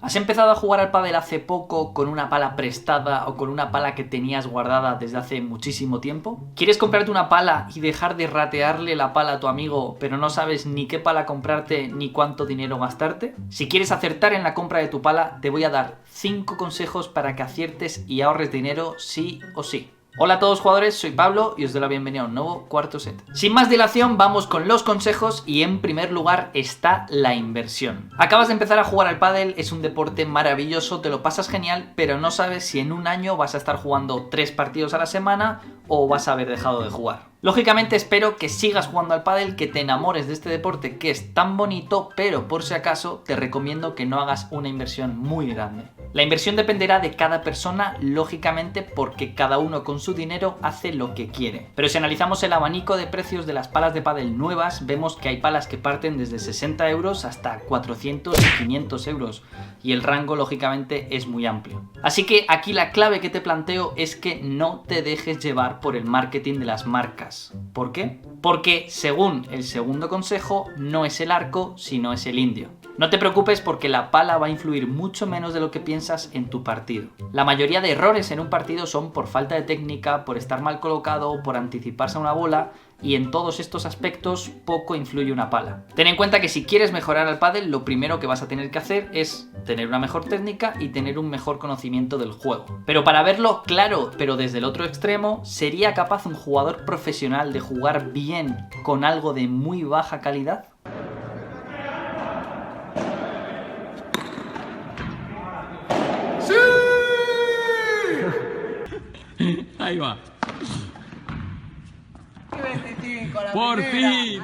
¿Has empezado a jugar al pádel hace poco con una pala prestada o con una pala que tenías guardada desde hace muchísimo tiempo? ¿Quieres comprarte una pala y dejar de ratearle la pala a tu amigo, pero no sabes ni qué pala comprarte ni cuánto dinero gastarte? Si quieres acertar en la compra de tu pala, te voy a dar 5 consejos para que aciertes y ahorres dinero sí o sí. Hola a todos jugadores, soy Pablo y os doy la bienvenida a un nuevo cuarto set. Sin más dilación, vamos con los consejos y en primer lugar está la inversión. Acabas de empezar a jugar al pádel, es un deporte maravilloso, te lo pasas genial, pero no sabes si en un año vas a estar jugando 3 partidos a la semana o vas a haber dejado de jugar. Lógicamente espero que sigas jugando al pádel, que te enamores de este deporte que es tan bonito, pero por si acaso te recomiendo que no hagas una inversión muy grande. La inversión dependerá de cada persona, lógicamente, porque cada uno con su dinero hace lo que quiere. Pero si analizamos el abanico de precios de las palas de pádel nuevas, vemos que hay palas que parten desde 60 euros hasta 400 y 500 euros. Y el rango, lógicamente, es muy amplio. Así que aquí la clave que te planteo es que no te dejes llevar por el marketing de las marcas. ¿Por qué? Porque, según el segundo consejo, no es el arco, sino es el indio. No te preocupes porque la pala va a influir mucho menos de lo que piensas en tu partido. La mayoría de errores en un partido son por falta de técnica, por estar mal colocado, por anticiparse a una bola, y en todos estos aspectos poco influye una pala. Ten en cuenta que si quieres mejorar al pádel, lo primero que vas a tener que hacer es tener una mejor técnica y tener un mejor conocimiento del juego. Pero para verlo claro, pero desde el otro extremo, ¿sería capaz un jugador profesional de jugar bien con algo de muy baja calidad? Ahí va. Por fin.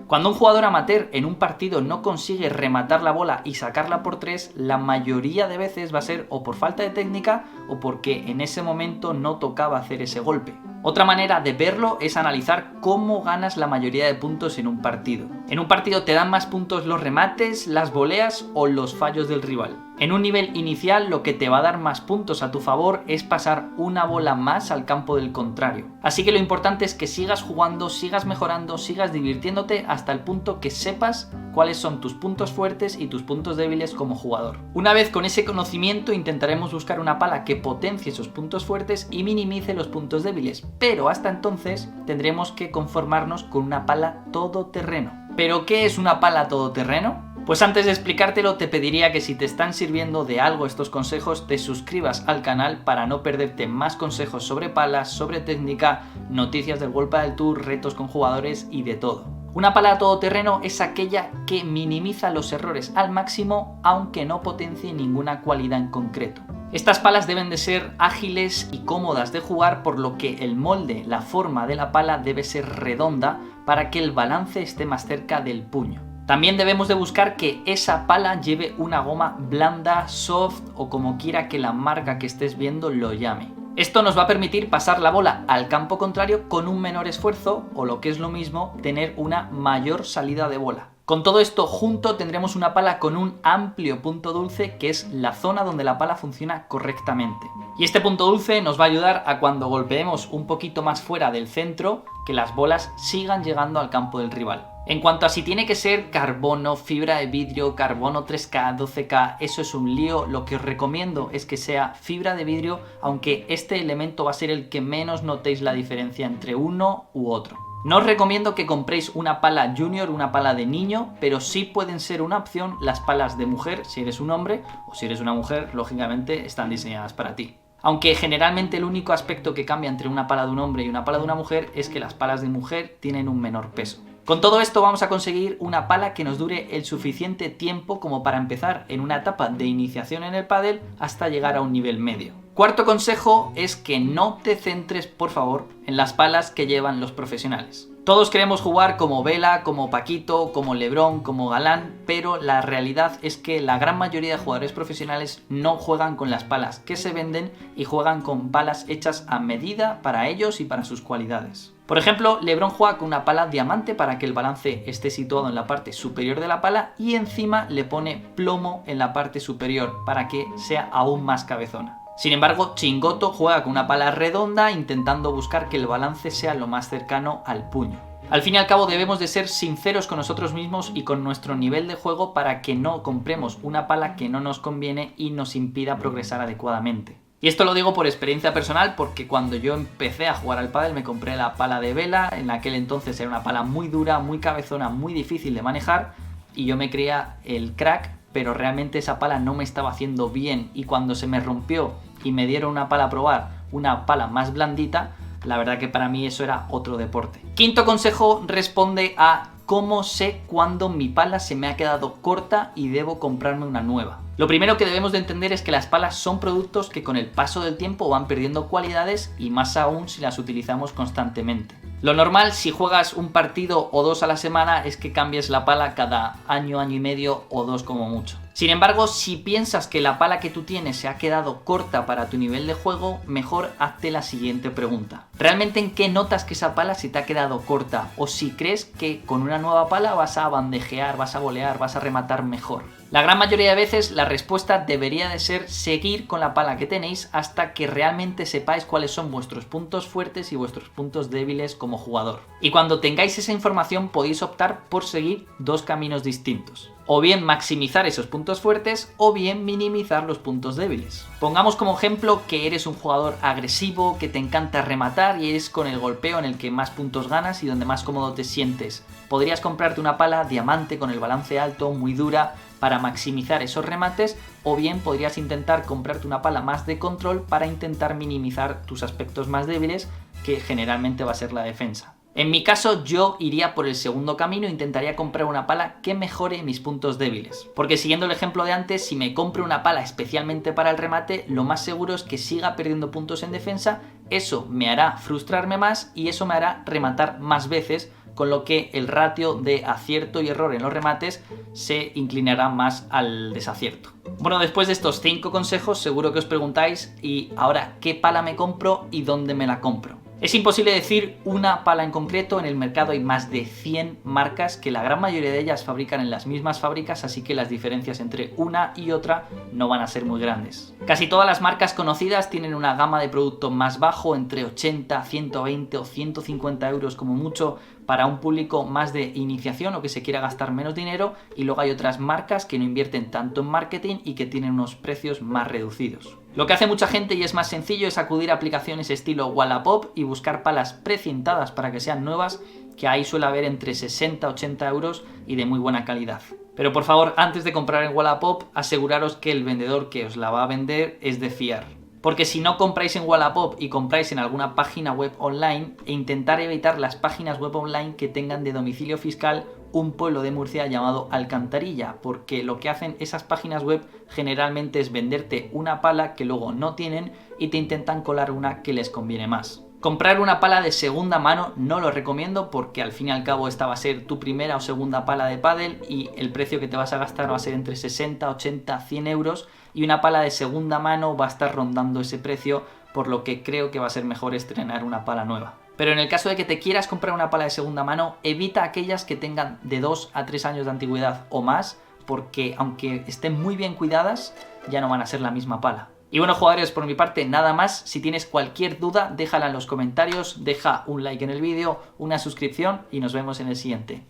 Cuando un jugador amateur en un partido no consigue rematar la bola y sacarla por 3, la mayoría de veces va a ser o por falta de técnica o porque en ese momento no tocaba hacer ese golpe. Otra manera de verlo es analizar cómo ganas la mayoría de puntos en un partido. En un partido te dan más puntos los remates, las voleas o los fallos del rival. En un nivel inicial lo que te va a dar más puntos a tu favor es pasar una bola más al campo del contrario. Así que lo importante es que sigas jugando, sigas mejorando, sigas divirtiéndote hasta el punto que sepas cuáles son tus puntos fuertes y tus puntos débiles como jugador. Una vez con ese conocimiento intentaremos buscar una pala que potencie esos puntos fuertes y minimice los puntos débiles, pero hasta entonces tendremos que conformarnos con una pala todoterreno. ¿Pero qué es una pala todoterreno? Pues antes de explicártelo te pediría que si te están sirviendo de algo estos consejos te suscribas al canal para no perderte más consejos sobre palas, sobre técnica, noticias del World Padel Tour, retos con jugadores y de todo. Una pala todoterreno es aquella que minimiza los errores al máximo aunque no potencie ninguna cualidad en concreto. Estas palas deben de ser ágiles y cómodas de jugar, por lo que el molde, la forma de la pala debe ser redonda para que el balance esté más cerca del puño. También debemos de buscar que esa pala lleve una goma blanda, soft o como quiera que la marca que estés viendo lo llame. Esto nos va a permitir pasar la bola al campo contrario con un menor esfuerzo o, lo que es lo mismo, tener una mayor salida de bola. Con todo esto junto tendremos una pala con un amplio punto dulce, que es la zona donde la pala funciona correctamente. Y este punto dulce nos va a ayudar a, cuando golpeemos un poquito más fuera del centro, que las bolas sigan llegando al campo del rival. En cuanto a si tiene que ser carbono, fibra de vidrio, carbono 3K, 12K, eso es un lío. Lo que os recomiendo es que sea fibra de vidrio, aunque este elemento va a ser el que menos notéis la diferencia entre uno u otro. No os recomiendo que compréis una pala junior, una pala de niño, pero sí pueden ser una opción las palas de mujer si eres un hombre, o si eres una mujer, lógicamente están diseñadas para ti. Aunque generalmente el único aspecto que cambia entre una pala de un hombre y una pala de una mujer es que las palas de mujer tienen un menor peso. Con todo esto vamos a conseguir una pala que nos dure el suficiente tiempo como para empezar en una etapa de iniciación en el pádel hasta llegar a un nivel medio. Cuarto consejo es que no te centres, por favor, en las palas que llevan los profesionales. Todos queremos jugar como Vela, como Paquito, como Lebron, como Galán, pero la realidad es que la gran mayoría de jugadores profesionales no juegan con las palas que se venden y juegan con palas hechas a medida para ellos y para sus cualidades. Por ejemplo, Lebron juega con una pala diamante para que el balance esté situado en la parte superior de la pala y encima le pone plomo en la parte superior para que sea aún más cabezona. Sin embargo, Chingoto juega con una pala redonda intentando buscar que el balance sea lo más cercano al puño. Al fin y al cabo debemos de ser sinceros con nosotros mismos y con nuestro nivel de juego para que no compremos una pala que no nos conviene y nos impida progresar adecuadamente. Y esto lo digo por experiencia personal porque cuando yo empecé a jugar al pádel me compré la pala de vela, en aquel entonces era una pala muy dura, muy cabezona, muy difícil de manejar y yo me creía el crack, pero realmente esa pala no me estaba haciendo bien y cuando se me rompió y me dieron una pala a probar, una pala más blandita, la verdad que para mí eso era otro deporte. Quinto consejo responde a cómo sé cuándo mi pala se me ha quedado corta y debo comprarme una nueva. Lo primero que debemos de entender es que las palas son productos que con el paso del tiempo van perdiendo cualidades y más aún si las utilizamos constantemente. Lo normal si juegas un partido o dos a la semana es que cambies la pala cada año, año y medio o dos como mucho. Sin embargo, si piensas que la pala que tú tienes se ha quedado corta para tu nivel de juego, mejor hazte la siguiente pregunta. ¿Realmente en qué notas que esa pala se te ha quedado corta? O si crees que con una nueva pala vas a bandejear, vas a volear, vas a rematar mejor. La gran mayoría de veces la respuesta debería de ser seguir con la pala que tenéis hasta que realmente sepáis cuáles son vuestros puntos fuertes y vuestros puntos débiles como jugador. Y cuando tengáis esa información podéis optar por seguir dos caminos distintos. O bien maximizar esos puntos fuertes o bien minimizar los puntos débiles. Pongamos como ejemplo que eres un jugador agresivo, que te encanta rematar y eres con el golpeo en el que más puntos ganas y donde más cómodo te sientes. Podrías comprarte una pala diamante con el balance alto, muy dura, para maximizar esos remates, o bien podrías intentar comprarte una pala más de control para intentar minimizar tus aspectos más débiles, que generalmente va a ser la defensa. En mi caso yo iría por el segundo camino e intentaría comprar una pala que mejore mis puntos débiles. Porque siguiendo el ejemplo de antes, si me compro una pala especialmente para el remate, lo más seguro es que siga perdiendo puntos en defensa, eso me hará frustrarme más y eso me hará rematar más veces, con lo que el ratio de acierto y error en los remates se inclinará más al desacierto. Bueno, después de estos 5 consejos seguro que os preguntáis, ¿y ahora qué pala me compro y dónde me la compro? Es imposible decir una pala en concreto, en el mercado hay más de 100 marcas que la gran mayoría de ellas fabrican en las mismas fábricas, así que las diferencias entre una y otra no van a ser muy grandes. Casi todas las marcas conocidas tienen una gama de producto más bajo, entre 80, 120 o 150 euros como mucho, para un público más de iniciación o que se quiera gastar menos dinero, y luego hay otras marcas que no invierten tanto en marketing y que tienen unos precios más reducidos. Lo que hace mucha gente y es más sencillo es acudir a aplicaciones estilo Wallapop y buscar palas precintadas para que sean nuevas, que ahí suele haber entre 60 a 80 euros y de muy buena calidad. Pero por favor, antes de comprar en Wallapop, aseguraros que el vendedor que os la va a vender es de fiar. Porque si no compráis en Wallapop y compráis en alguna página web online, e intentar evitar las páginas web online que tengan de domicilio fiscal un pueblo de Murcia llamado Alcantarilla, porque lo que hacen esas páginas web generalmente es venderte una pala que luego no tienen y te intentan colar una que les conviene más. Comprar una pala de segunda mano no lo recomiendo porque al fin y al cabo esta va a ser tu primera o segunda pala de pádel y el precio que te vas a gastar va a ser entre 60, 80, 100 euros y una pala de segunda mano va a estar rondando ese precio, por lo que creo que va a ser mejor estrenar una pala nueva. Pero en el caso de que te quieras comprar una pala de segunda mano, evita aquellas que tengan de 2 a 3 años de antigüedad o más, porque aunque estén muy bien cuidadas, ya no van a ser la misma pala. Y bueno, jugadores, por mi parte nada más. Si tienes cualquier duda, déjala en los comentarios, deja un like en el vídeo, una suscripción y nos vemos en el siguiente.